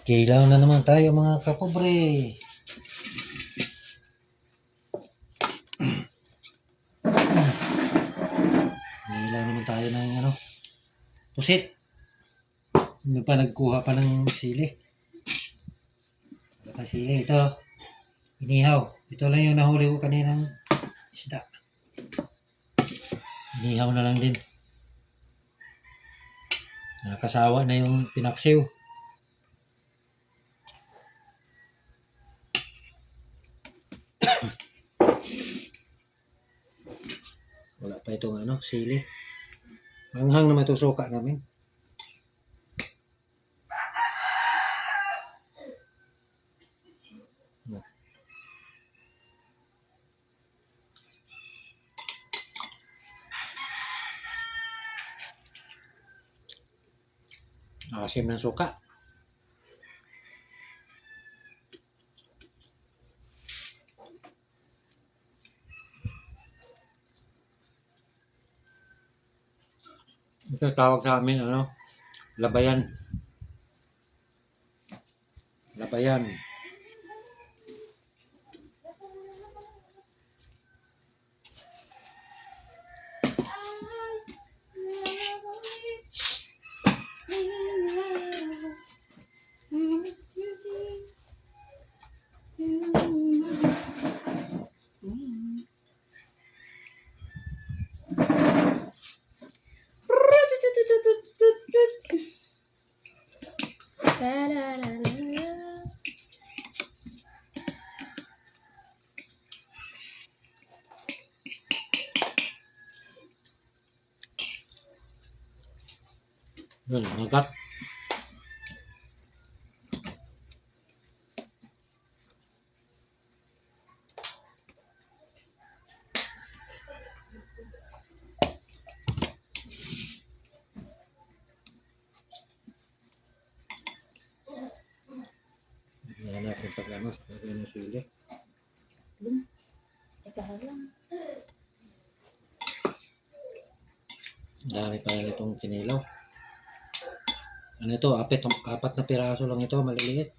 Kilaw na naman tayo mga kapobre. Kilaw naman tayo ng pusit. Hindi pa nagkuha pa ng sili. Wala pa sili. Ito, inihaw. Ito lang yung nahuli ko kaninang isda. Inihaw na lang din. Nakasawa na yung pinaksiw. Wala pa itong sili. Hanghang naman itong suka namin. Asim ng suka. Ito tawag sa amin, labayan. Labayan. Yun, magat. Yan natin pag lagay ng sili. Slim. Ikahalang. Dami pa itong kinilaw. Ito, apat na piraso lang ito, maliliit.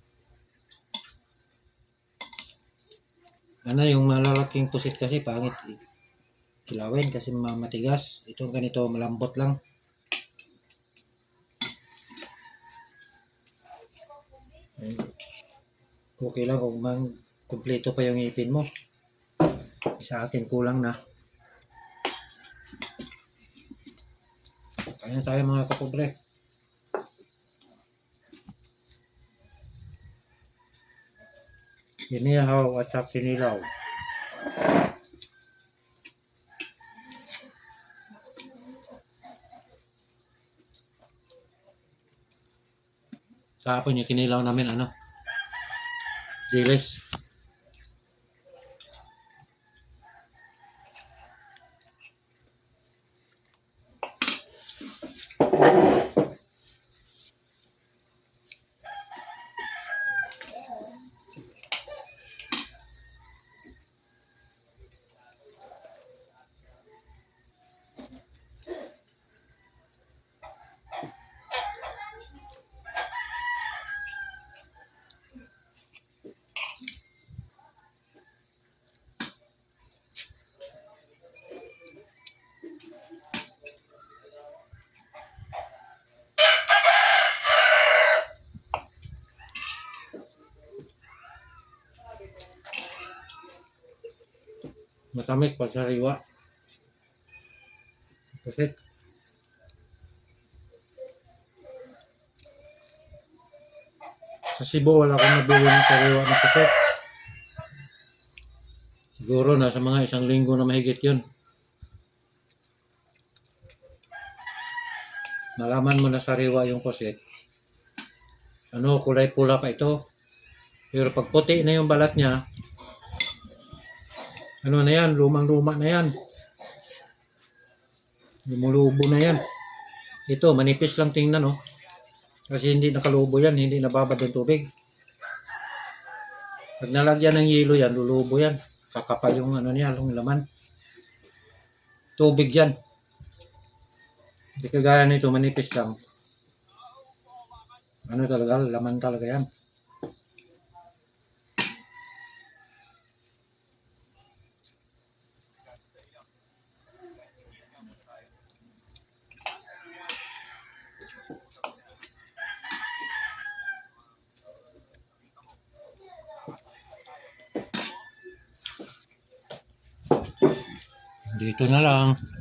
Yung malalaking pusit kasi pangit kilawin kasi matigas. Itong ganito malambot lang. Okay lang kung kumpleto pa yung ipin mo. Sa akin kulang na. Kaya tayo mga kapobre. Inihaw at saka kinilaw. Kahapon yung kinilaw namin dilis. Matamis pa sariwa. Pusit. Sa Cebu wala akong nabili ng sariwa na pusit. Siguro nasa mga 1 linggo na mahigit yun. Malaman mo na sariwa yung pusit. Kulay pula pa ito. Pero pag puti na yung balat niya, na yan, lumang-luma na yan. Lumulubo na yan. Ito, manipis lang tingnan, Kasi hindi nakalubo yan, hindi nababad ng tubig. Pag nalagyan ng yelo yan, lulubo yan. Kakapal yung niya, yung laman. Tubig yan. Hindi kagaya nito, manipis lang. Ano talaga, laman talaga yan. Dito na lang.